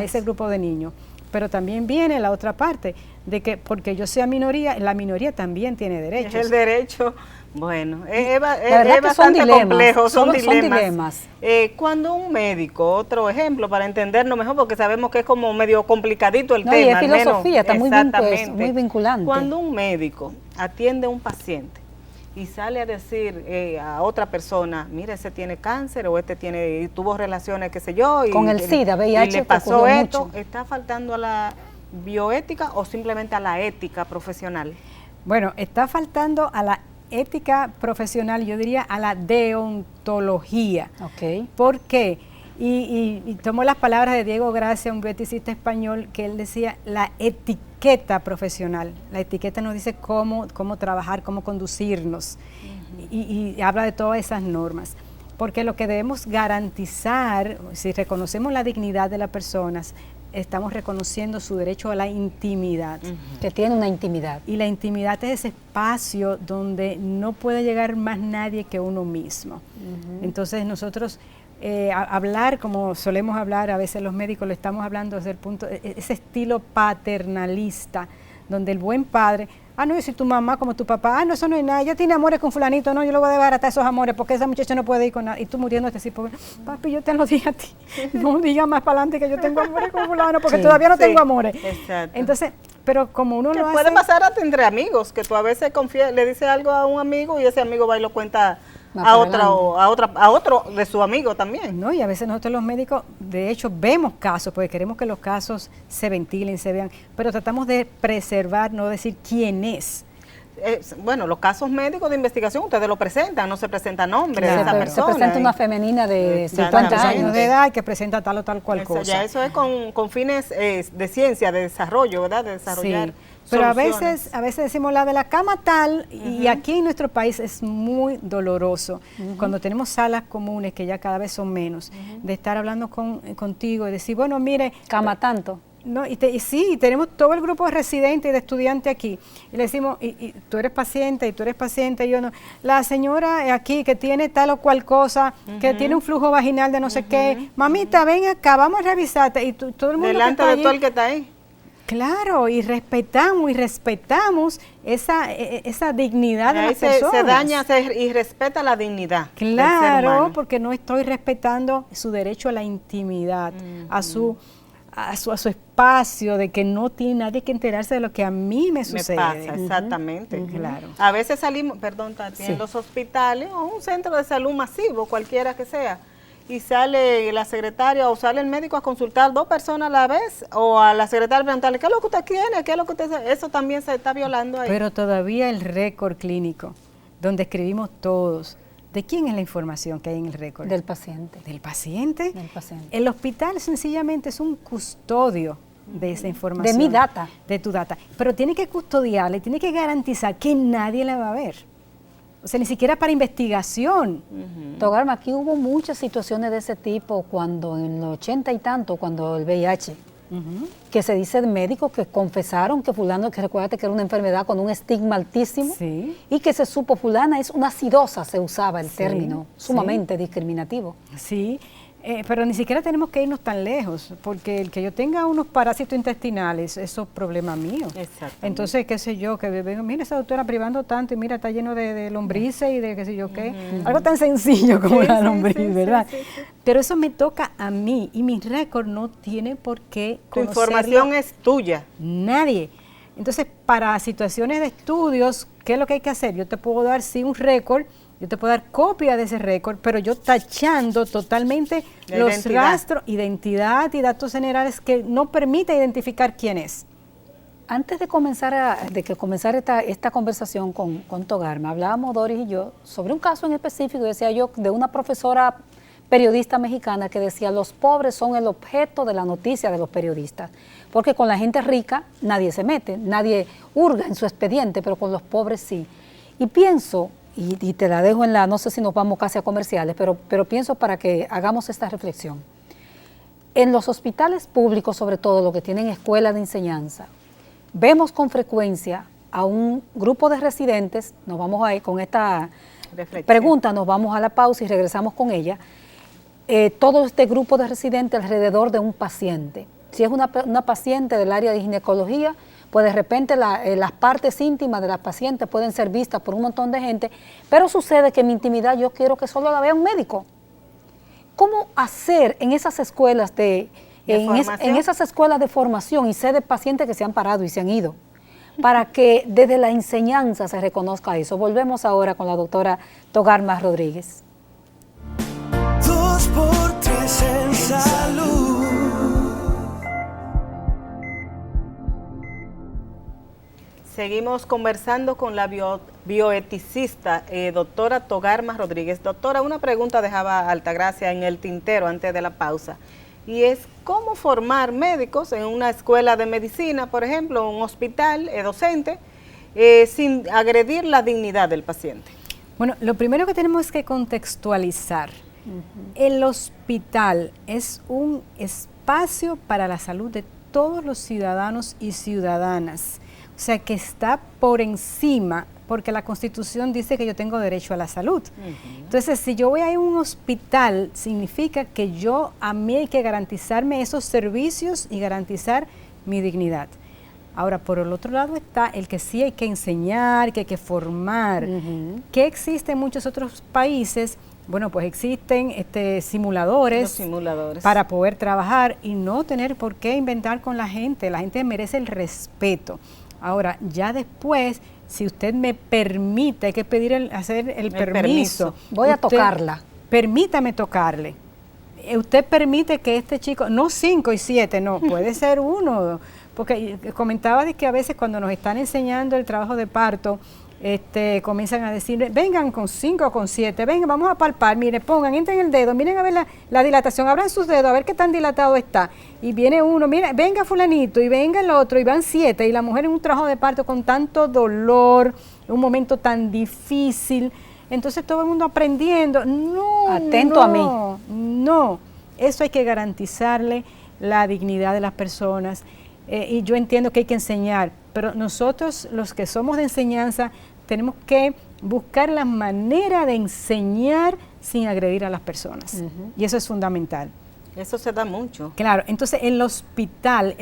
ese grupo de niños. Pero también viene la otra parte, de que porque yo sea minoría, la minoría también tiene derechos. Es el derecho. Bueno, es bastante complejo, son dilemas. Cuando un médico, otro ejemplo para entendernos mejor, porque sabemos que es como medio complicadito el tema. Y es filosofía, está muy vinculante. Cuando un médico atiende a un paciente y sale a decir a otra persona, mira, ese tiene cáncer o tuvo relaciones, qué sé yo, con el SIDA, VIH, y le pasó esto, mucho. ¿Está faltando a la bioética o simplemente a la ética profesional? Bueno, está faltando a la ética profesional, yo diría a la deontología. ¿Por qué? Y tomo las palabras de Diego Gracia, un bioeticista español, que él decía la etiqueta profesional. La etiqueta nos dice cómo trabajar, cómo conducirnos, y habla de todas esas normas. Porque lo que debemos garantizar, si reconocemos la dignidad de las personas, estamos reconociendo su derecho a la intimidad. Que tiene una intimidad. Y la intimidad es ese espacio donde no puede llegar más nadie que uno mismo. Entonces nosotros hablar como solemos hablar, a veces los médicos lo estamos hablando desde el punto, ese estilo paternalista, donde el buen padre, no, yo soy tu mamá como tu papá, no, eso no es nada, ella tiene amores con fulanito, no, yo le voy a desbaratar esos amores porque esa muchacha no puede ir con nada, y tú muriéndote así, papi, yo te lo dije a ti, no digas más para adelante que yo tengo amores con fulano, porque todavía no tengo amores. Exacto. Entonces, pero como uno lo hace... puede pasar hasta entre amigos, que tú a veces le dices algo a un amigo y ese amigo va y lo cuenta a otro de su amigo también. No, y a veces nosotros los médicos, de hecho, vemos casos, porque queremos que los casos se ventilen, se vean, pero tratamos de preservar, no decir quién es. Bueno, los casos médicos de investigación ustedes lo presentan, no se presenta nombre de esa persona. Se presenta una femenina de 50 años de edad que presenta tal o tal cual cosa. Ya eso es con fines de ciencia, de desarrollo, ¿verdad? De desarrollar. Sí. Pero a veces decimos la de la cama tal, y aquí en nuestro país es muy doloroso cuando tenemos salas comunes, que ya cada vez son menos, de estar hablando contigo y decir, bueno, mire... Cama tanto. No, y sí, tenemos todo el grupo de residentes y de estudiantes aquí, y le decimos, y tú eres paciente, y yo no, la señora aquí que tiene tal o cual cosa, que tiene un flujo vaginal de no sé qué, mamita, ven acá, vamos a revisarte, y todo el mundo delante de todo el que está ahí. Claro, y respetamos esa dignidad de las personas. Se daña y respeta la dignidad. Claro, porque no estoy respetando su derecho a la intimidad, a su espacio, de que no tiene nadie que enterarse de lo que a mí me sucede. Pasa, exactamente. Claro. A veces salimos, perdón, Tati, en los hospitales o un centro de salud masivo, cualquiera que sea, y sale la secretaria o sale el médico a consultar 2 personas a la vez, o a la secretaria preguntarle, ¿qué es lo que usted tiene? ¿Qué es lo que usted sabe? Eso también se está violando ahí. Pero todavía el récord clínico, donde escribimos todos, ¿de quién es la información que hay en el récord? Del paciente. ¿Del paciente? Del paciente. El hospital sencillamente es un custodio de esa información. De mi data. De tu data. Pero tiene que custodiarla y tiene que garantizar que nadie la va a ver. O sea, ni siquiera para investigación. Togarma, aquí hubo muchas situaciones de ese tipo cuando en los 80 y tanto, cuando el VIH, que se dice de médicos que confesaron que fulano, que recuérdate que era una enfermedad con un estigma altísimo, y que se supo fulana es una acidosa, se usaba el término, sumamente discriminativo. Sí, pero ni siquiera tenemos que irnos tan lejos, porque el que yo tenga unos parásitos intestinales, eso es problema mío. Entonces, qué sé yo, que vengo, mira esa doctora privando tanto, y mira, está lleno de lombrices y de qué sé yo qué. Algo tan sencillo como la lombriz, ¿verdad? Sí. Pero eso me toca a mí, y mi récord no tiene por qué conocerlo. Tu información es tuya. Nadie. Entonces, para situaciones de estudios, ¿qué es lo que hay que hacer? Yo te puedo dar, sí, un récord, yo te puedo dar copia de ese récord, pero yo tachando totalmente los rastros, identidad y datos generales que no permite identificar quién es. Antes de comenzar esta conversación con Togarma, hablábamos Doris y yo sobre un caso en específico, decía yo, de una profesora periodista mexicana que decía: los pobres son el objeto de la noticia de los periodistas, porque con la gente rica nadie se mete, nadie hurga en su expediente, pero con los pobres sí. Y pienso, y te la dejo no sé si nos vamos casi a comerciales, pero pienso para que hagamos esta reflexión. En los hospitales públicos, sobre todo los que tienen escuelas de enseñanza, vemos con frecuencia a un grupo de residentes, nos vamos a ir con esta pregunta, nos vamos a la pausa y regresamos con ella, todo este grupo de residentes alrededor de un paciente. Si es una paciente del área de ginecología, pues de repente las partes íntimas de la paciente pueden ser vistas por un montón de gente, pero sucede que en mi intimidad yo quiero que solo la vea un médico. ¿Cómo hacer en esas escuelas en esas escuelas de formación, y sé de pacientes que se han parado y se han ido, para que desde la enseñanza se reconozca eso? Volvemos ahora con la doctora Togarma Rodríguez. 2x3 en salud. Seguimos conversando con la bioeticista, doctora Togarma Rodríguez. Doctora, una pregunta dejaba Altagracia en el tintero antes de la pausa, y es cómo formar médicos en una escuela de medicina, por ejemplo, un hospital docente, sin agredir la dignidad del paciente. Bueno, lo primero que tenemos que contextualizar. El hospital es un espacio para la salud de todos los ciudadanos y ciudadanas. O sea, que está por encima, porque la Constitución dice que yo tengo derecho a la salud. Entonces, si yo voy a ir a un hospital, significa que a mí hay que garantizarme esos servicios y garantizar mi dignidad. Ahora, por el otro lado está el que sí hay que enseñar, que hay que formar. ¿Qué existe en muchos otros países? Bueno, pues existen simuladores para poder trabajar y no tener por qué inventar con la gente. La gente merece el respeto. Ahora, ya después, si usted me permite, hay que pedir hacer el permiso. Voy a tocarla. Permítame tocarle. Usted permite que este chico, no 5 y 7, no, puede ser 1. Porque comentaba de que a veces cuando nos están enseñando el trabajo de parto, comienzan a decir, vengan con 5 o con 7, vengan, vamos a palpar, mire, entren el dedo, miren a ver la dilatación, abran sus dedos, a ver qué tan dilatado está. Y viene uno, mira, venga fulanito, y venga el otro, y van 7, y la mujer en un trabajo de parto con tanto dolor, un momento tan difícil, entonces todo el mundo aprendiendo. No, atento a mí. No, eso hay que garantizarle la dignidad de las personas. Y yo entiendo que hay que enseñar, pero nosotros los que somos de enseñanza tenemos que buscar la manera de enseñar sin agredir a las personas. Y eso es fundamental. Eso se da mucho. Claro, entonces el hospital,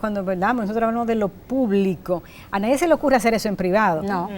cuando nosotros hablamos de lo público, a nadie se le ocurre hacer eso en privado. No.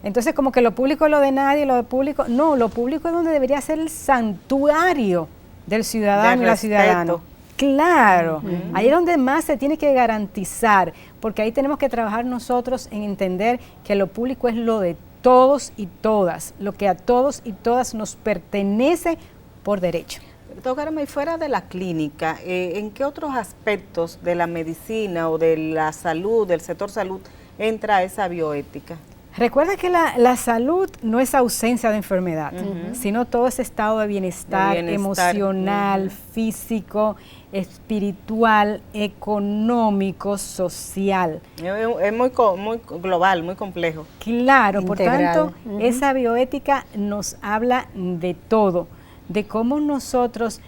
Entonces como que lo público es lo de nadie, lo de público, no, lo público es donde debería ser el santuario del ciudadano y la ciudadana. Claro, ahí es donde más se tiene que garantizar, porque ahí tenemos que trabajar nosotros en entender que lo público es lo de todos y todas, lo que a todos y todas nos pertenece por derecho. Togarma, y fuera de la clínica, ¿en qué otros aspectos de la medicina o de la salud, del sector salud, entra esa bioética? Recuerda que la salud no es ausencia de enfermedad, sino todo ese estado de bienestar emocional, físico, espiritual, económico, social. Es muy global, muy complejo. Claro, integral. Por tanto, esa bioética nos habla de todo, de cómo nosotros,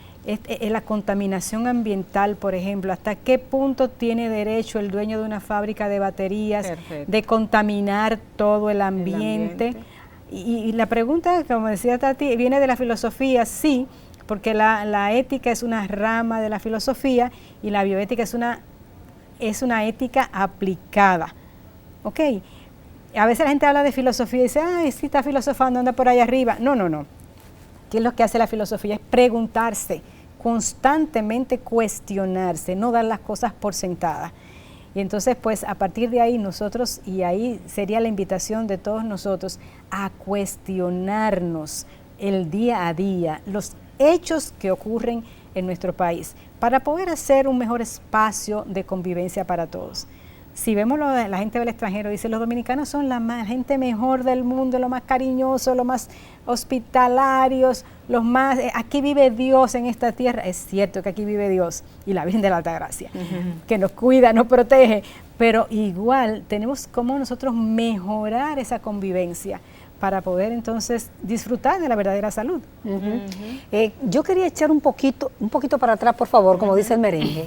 la contaminación ambiental, por ejemplo, hasta qué punto tiene derecho el dueño de una fábrica de baterías de contaminar todo el ambiente. Y la pregunta, como decía Tati, viene de la filosofía, sí, porque la ética es una rama de la filosofía y la bioética es una ética aplicada. ¿Ok? A veces la gente habla de filosofía y dice, ay, sí está filosofando, anda por ahí arriba. No. ¿Qué es lo que hace la filosofía? Es preguntarse, constantemente cuestionarse, no dar las cosas por sentadas. Y entonces, pues a partir de ahí nosotros, y ahí sería la invitación de todos nosotros a cuestionarnos el día a día, los hechos que ocurren en nuestro país, para poder hacer un mejor espacio de convivencia para todos. Si vemos la gente del extranjero, dice, los dominicanos son la gente mejor del mundo, lo más cariñoso, lo más hospitalarios, los más, aquí vive Dios en esta tierra. Es cierto que aquí vive Dios y la Virgen de la Altagracia, que nos cuida, nos protege, pero igual tenemos como nosotros mejorar esa convivencia para poder entonces disfrutar de la verdadera salud. Yo quería echar un poquito para atrás, por favor, como dice el merengue.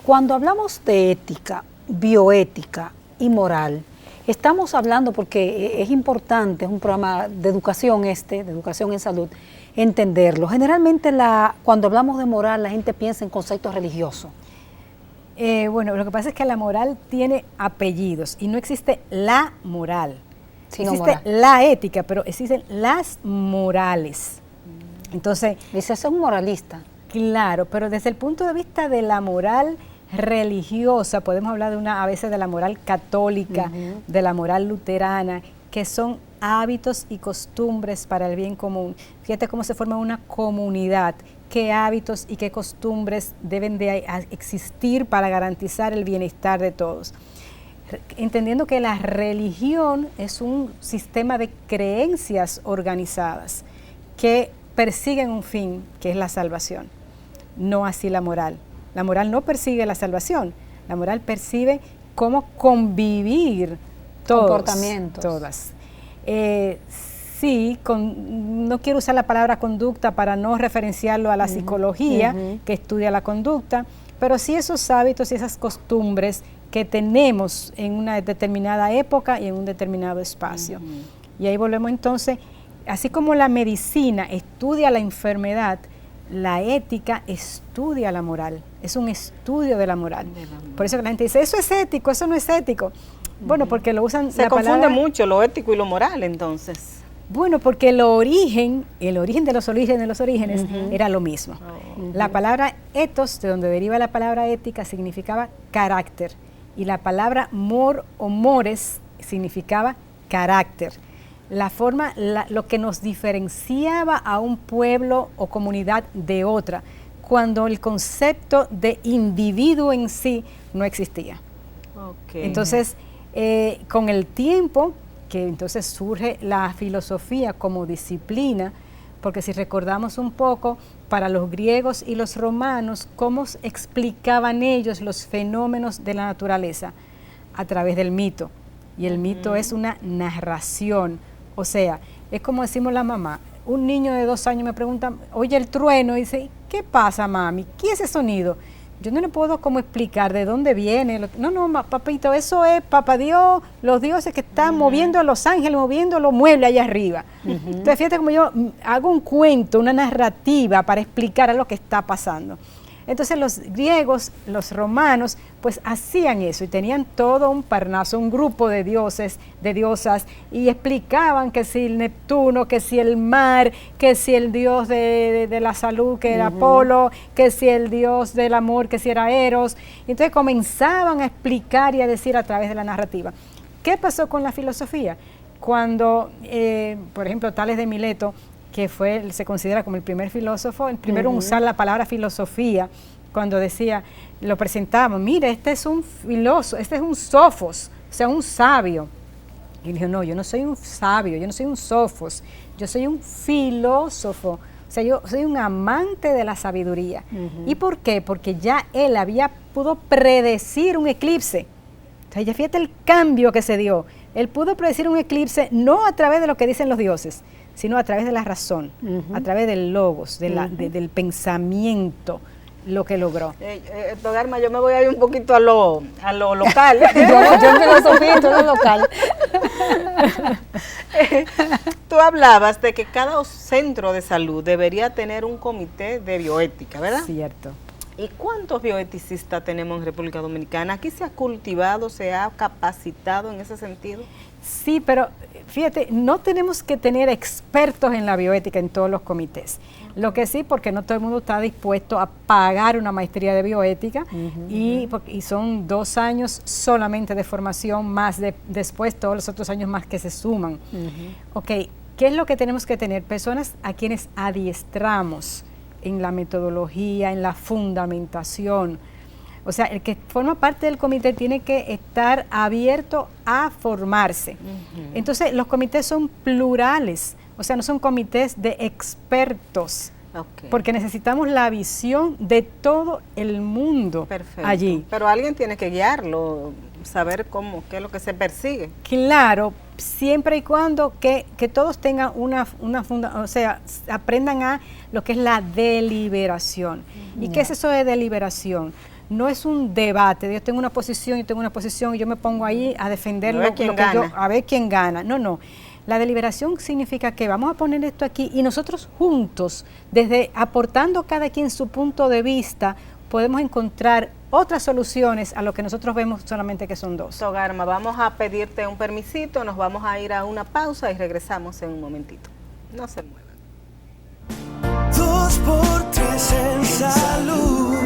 Cuando hablamos de ética, bioética y moral, estamos hablando, porque es importante, es un programa de educación de educación en salud, entenderlo. Generalmente cuando hablamos de moral, la gente piensa en conceptos religiosos. Bueno, lo que pasa es que la moral tiene apellidos y no existe la moral. Existe la ética, pero existen las morales. Entonces, dice, es un moralista. Claro, pero desde el punto de vista de la moral religiosa, podemos hablar a veces de la moral católica, de la moral luterana, que son hábitos y costumbres para el bien común. Fíjate cómo se forma una comunidad, qué hábitos y qué costumbres deben de existir para garantizar el bienestar de todos. Entendiendo que la religión es un sistema de creencias organizadas que persiguen un fin, que es la salvación, no así la moral. La moral no persigue la salvación, la moral percibe cómo convivir todos, comportamientos. Todas. Sí, no quiero usar la palabra conducta para no referenciarlo a la psicología que estudia la conducta, pero sí esos hábitos y esas costumbres que tenemos en una determinada época y en un determinado espacio. Y ahí volvemos entonces, así como la medicina estudia la enfermedad, la ética estudia la moral, es un estudio de la moral. Por eso que la gente dice, eso es ético, eso no es ético. Bueno, porque lo usan Se confunde mucho lo ético y lo moral, entonces. Bueno, porque el origen de los orígenes era lo mismo. La palabra ethos, de donde deriva la palabra ética, significaba carácter. Y la palabra mor o mores significaba carácter. Lo que nos diferenciaba a un pueblo o comunidad de otra, cuando el concepto de individuo en sí no existía. Entonces, con el tiempo, que entonces surge la filosofía como disciplina, porque si recordamos un poco, para los griegos y los romanos, ¿cómo explicaban ellos los fenómenos de la naturaleza? A través del mito. Y el mito es una narración. O sea, es como decimos la mamá. Un niño de 2 años me pregunta, oye el trueno, y dice, ¿qué pasa, mami? ¿Qué es ese sonido? Yo no le puedo como explicar de dónde viene. No, papito, eso es papá Dios, los dioses que están moviendo a los ángeles, moviendo los muebles allá arriba. Entonces, fíjate como yo hago un cuento, una narrativa para explicar a lo que está pasando. Entonces los griegos, los romanos, pues hacían eso y tenían todo un Parnaso, un grupo de dioses, de diosas, y explicaban que si el Neptuno, que si el mar, que si el dios de la salud, que era Apolo, que si el dios del amor, que si era Eros. Entonces comenzaban a explicar y a decir a través de la narrativa. ¿Qué pasó con la filosofía? Cuando, por ejemplo, Tales de Mileto, que se considera como el primer filósofo, el primero en usar la palabra filosofía, cuando decía, lo presentamos, mire, este es un filósofo, este es un sofos, o sea, un sabio. Y dijo, no, yo no soy un sabio, yo no soy un sofos, yo soy un filósofo, o sea, yo soy un amante de la sabiduría. ¿Y por qué? Porque ya él pudo predecir un eclipse. O sea, ya fíjate el cambio que se dio. Él pudo predecir un eclipse no a través de lo que dicen los dioses, sino a través de la razón, a través del logos, del pensamiento, lo que logró. Dogarma, yo me voy a ir un poquito a lo local. yo en filosofía, tú en lo local. Tú hablabas de que cada centro de salud debería tener un comité de bioética, ¿verdad? Cierto. ¿Y cuántos bioeticistas tenemos en República Dominicana? ¿Aquí se ha cultivado, se ha capacitado en ese sentido? Sí, pero fíjate, no tenemos que tener expertos en la bioética en todos los comités. Lo que sí, porque no todo el mundo está dispuesto a pagar una maestría de bioética y son 2 años solamente de formación, más después todos los otros años más que se suman. Ok, ¿qué es lo que tenemos que tener? Personas a quienes adiestramos en la metodología, en la fundamentación. O sea, el que forma parte del comité tiene que estar abierto a formarse. Entonces, los comités son plurales, o sea, no son comités de expertos, porque necesitamos la visión de todo el mundo allí. Pero alguien tiene que guiarlo, saber qué es lo que se persigue. Claro, siempre y cuando que todos tengan o sea, aprendan a lo que es la deliberación. ¿Y qué es eso de deliberación? No es un debate, yo tengo una posición, y yo me pongo ahí a defender a ver quién gana. No. La deliberación significa que vamos a poner esto aquí y nosotros juntos, desde aportando cada quien su punto de vista, podemos encontrar otras soluciones a lo que nosotros vemos solamente que son 2. Togarma, vamos a pedirte un permisito, nos vamos a ir a una pausa y regresamos en un momentito. No se muevan. 2 por 3 en salud.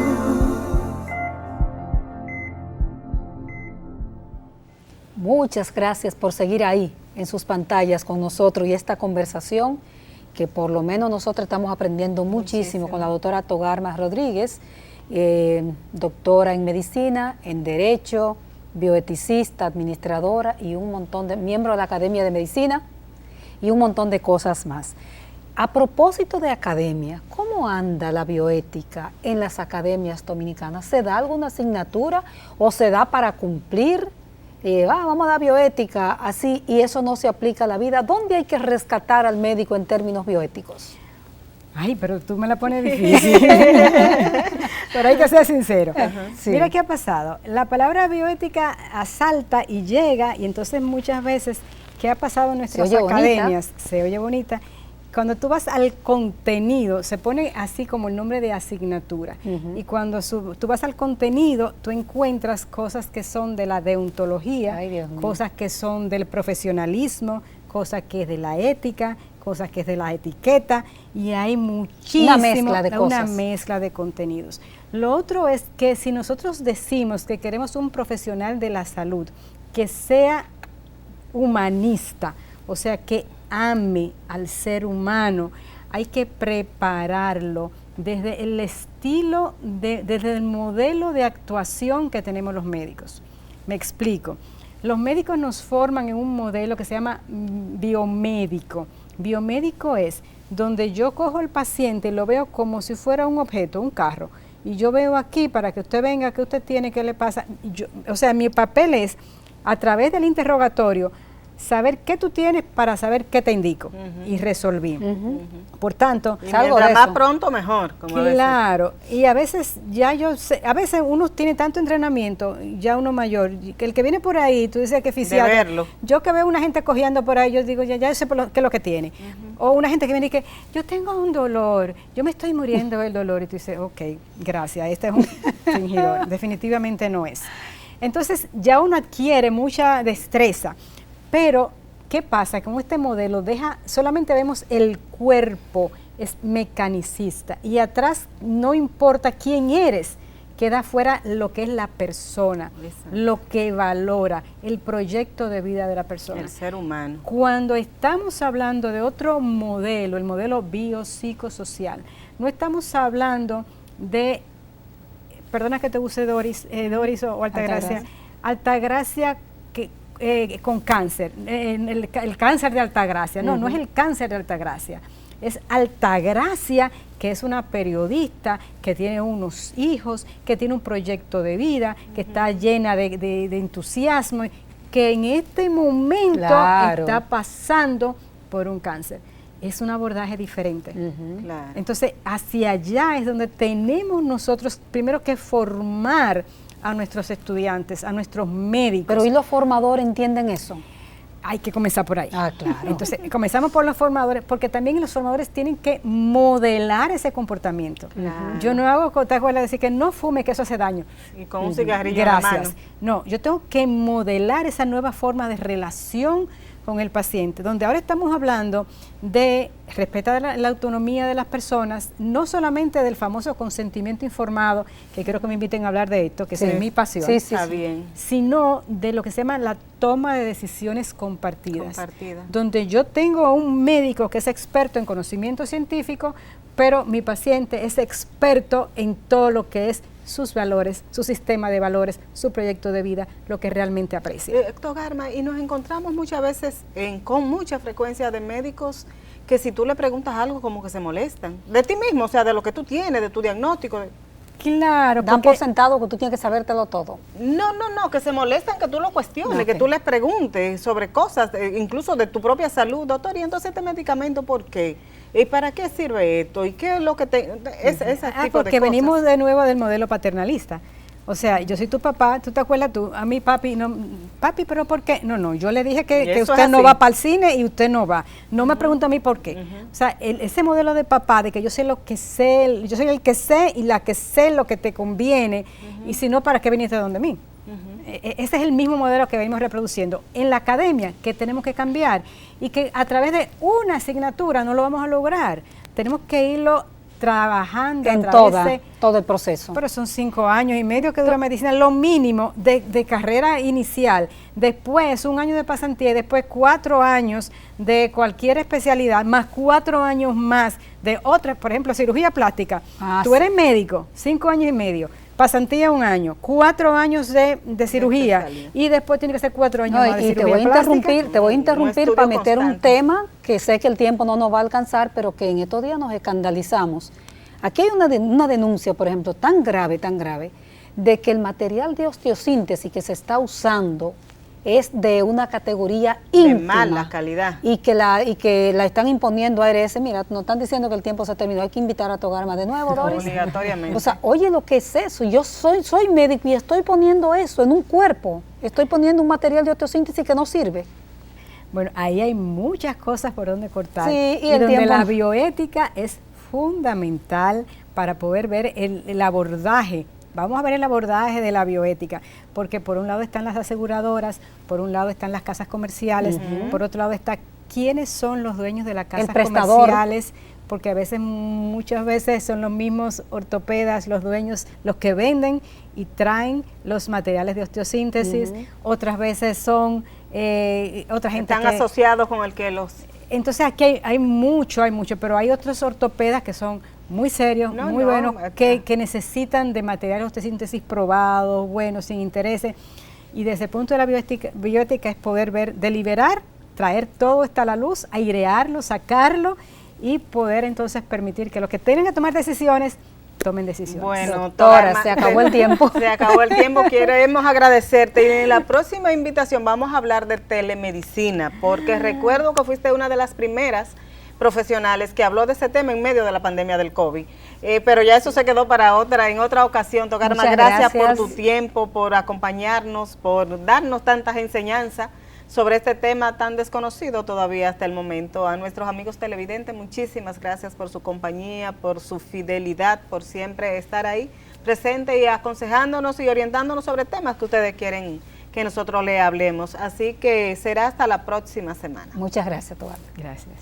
Muchas gracias por seguir ahí en sus pantallas con nosotros y esta conversación que por lo menos nosotros estamos aprendiendo muchísimo con la doctora Togarma Rodríguez, doctora en medicina, en derecho, bioeticista, administradora y un montón de miembro de la Academia de Medicina y un montón de cosas más. A propósito de academia, ¿cómo anda la bioética en las academias dominicanas? ¿Se da alguna asignatura o se da para cumplir? Vamos a dar bioética así y eso no se aplica a la vida. ¿Dónde hay que rescatar al médico en términos bioéticos? Ay, pero tú me la pones difícil. Pero hay que ser sincero. Sí. Mira qué ha pasado. La palabra bioética asalta y llega, y entonces muchas veces, ¿qué ha pasado en nuestras academias? Se oye bonita. Cuando tú vas al contenido, se pone así como el nombre de asignatura. Y cuando tú vas al contenido, tú encuentras cosas que son de la deontología, cosas que son del profesionalismo, cosas que es de la ética, cosas que es de la etiqueta, y hay muchísimo, una mezcla de contenidos. Lo otro es que si nosotros decimos que queremos un profesional de la salud que sea humanista, o sea, que ame al ser humano, hay que prepararlo desde el estilo, desde el modelo de actuación que tenemos los médicos. Me explico. Los médicos nos forman en un modelo que se llama biomédico. Biomédico es donde yo cojo al paciente y lo veo como si fuera un objeto, un carro, y yo veo aquí para que usted venga, qué usted tiene, qué le pasa. O sea, mi papel es, a través del interrogatorio, saber qué tú tienes para saber qué te indico y resolví. Por tanto, mientras más pronto mejor. Claro, y a veces ya yo sé, a veces uno tiene tanto entrenamiento, ya uno mayor, que el que viene por ahí, tú dices que fisiatra, yo que veo una gente cojeando por ahí, yo digo, ya sé qué es lo que tiene. O una gente que viene y que, yo tengo un dolor, yo me estoy muriendo del dolor, y tú dices, ok, gracias, este es un fingidor, definitivamente no es. Entonces ya uno adquiere mucha destreza. Pero, ¿qué pasa? Con este modelo solamente vemos el cuerpo, es mecanicista, y atrás no importa quién eres, queda fuera lo que es la persona, lo que valora, el proyecto de vida de la persona. El ser humano. Cuando estamos hablando de otro modelo, el modelo biopsicosocial, no estamos hablando de, perdona que te use Doris o Altagracia, Altagracia que con cáncer, el cáncer de Altagracia, no es el cáncer de Altagracia, es Altagracia, que es una periodista que tiene unos hijos, que tiene un proyecto de vida, que está llena de entusiasmo, que en este momento está pasando por un cáncer. Es un abordaje diferente. Entonces, hacia allá es donde tenemos nosotros primero que formar a nuestros estudiantes, a nuestros médicos. Pero ¿y los formadores entienden eso? Hay que comenzar por ahí. Claro. Entonces, comenzamos por los formadores, porque también los formadores tienen que modelar ese comportamiento. Yo no hago cotajuela decir que no fume, que eso hace daño. Y con un cigarrillo en la mano. No, yo tengo que modelar esa nueva forma de relación con el paciente, donde ahora estamos hablando de respetar la autonomía de las personas, no solamente del famoso consentimiento informado, que quiero que me inviten a hablar de esto, que es mi pasión, Está bien. sino de lo que se llama la toma de decisiones compartidas, donde yo tengo a un médico que es experto en conocimiento científico, pero mi paciente es experto en todo lo que es sus valores, su sistema de valores, su proyecto de vida, lo que realmente aprecia. Doctor Garma, y nos encontramos muchas veces con mucha frecuencia de médicos que si tú le preguntas algo como que se molestan, de ti mismo, o sea, de lo que tú tienes, de tu diagnóstico. Claro, dan por sentado que tú tienes que sabértelo todo. No, que se molestan, que tú lo cuestiones, que tú les preguntes sobre cosas, incluso de tu propia salud. Doctor, ¿y entonces este medicamento por qué? ¿Y para qué sirve esto? ¿Y qué es lo que te...? Ese tipo de porque cosas. venimos de nuevo del modelo paternalista. O sea, yo soy tu papá, ¿tú te acuerdas tú? A mi papi, no, papi, ¿pero por qué? No, yo le dije que usted no va para el cine y usted no va. No me pregunta a mí por qué. O sea, ese modelo de papá, de que yo sé lo que sé, yo soy el que sé y la que sé lo que te conviene, y si no, ¿para qué viniste donde mí? Ese es el mismo modelo que venimos reproduciendo. En la academia, que tenemos que cambiar, y que a través de una asignatura no lo vamos a lograr. Tenemos que irlo trabajando en todo el proceso. Pero son 5 años y medio que dura medicina, lo mínimo de carrera inicial, después 1 año de pasantía y después 4 años de cualquier especialidad, más 4 años más de otras, por ejemplo, cirugía plástica. Tú eres médico, 5 años y medio, pasantía 1 año, 4 años de cirugía y después tiene que ser 4 años más de cirugía plástica. Te voy a interrumpir para meter un tema que sé que el tiempo no nos va a alcanzar, pero que en estos días nos escandalizamos. Aquí hay una denuncia, por ejemplo, tan grave, de que el material de osteosíntesis que se está usando es de una categoría ínfima, de mala calidad, y que la están imponiendo a ARS. Mira, nos están diciendo que el tiempo se terminó, hay que invitar a Doctor Garma de nuevo, Doris. Obligatoriamente. O sea, oye lo que es eso, yo soy médico y estoy poniendo eso en un cuerpo, estoy poniendo un material de osteosíntesis que no sirve. Bueno, ahí hay muchas cosas por donde cortar, sí, y donde la bioética es fundamental para poder ver el abordaje. Vamos a ver el abordaje de la bioética, porque por un lado están las aseguradoras, por un lado están las casas comerciales, por otro lado está quiénes son los dueños de las casas comerciales, porque a veces, muchas veces son los mismos ortopedas, los dueños, los que venden y traen los materiales de osteosíntesis, otras veces son otra gente están asociados con el que los... Entonces aquí hay mucho, pero hay otros ortopedas que son muy serios, muy buenos, que necesitan de materiales de osteosíntesis probados, buenos, sin intereses. Y desde el punto de la bioética es poder ver, deliberar, traer todo esto a la luz, airearlo, sacarlo y poder entonces permitir que los que tienen que tomar decisiones tomen decisiones. Bueno, doctora, se acabó el tiempo. Se acabó el tiempo, queremos agradecerte. Y en la próxima invitación vamos a hablar de telemedicina, porque recuerdo que fuiste una de las primeras profesionales que habló de ese tema en medio de la pandemia del COVID. Pero ya eso se quedó en otra ocasión. Doctor Garma, gracias por tu tiempo, por acompañarnos, por darnos tantas enseñanzas sobre este tema tan desconocido todavía hasta el momento. A nuestros amigos televidentes, muchísimas gracias por su compañía, por su fidelidad, por siempre estar ahí presente y aconsejándonos y orientándonos sobre temas que ustedes quieren que nosotros le hablemos. Así que será hasta la próxima semana. Muchas gracias, Tobar. Gracias.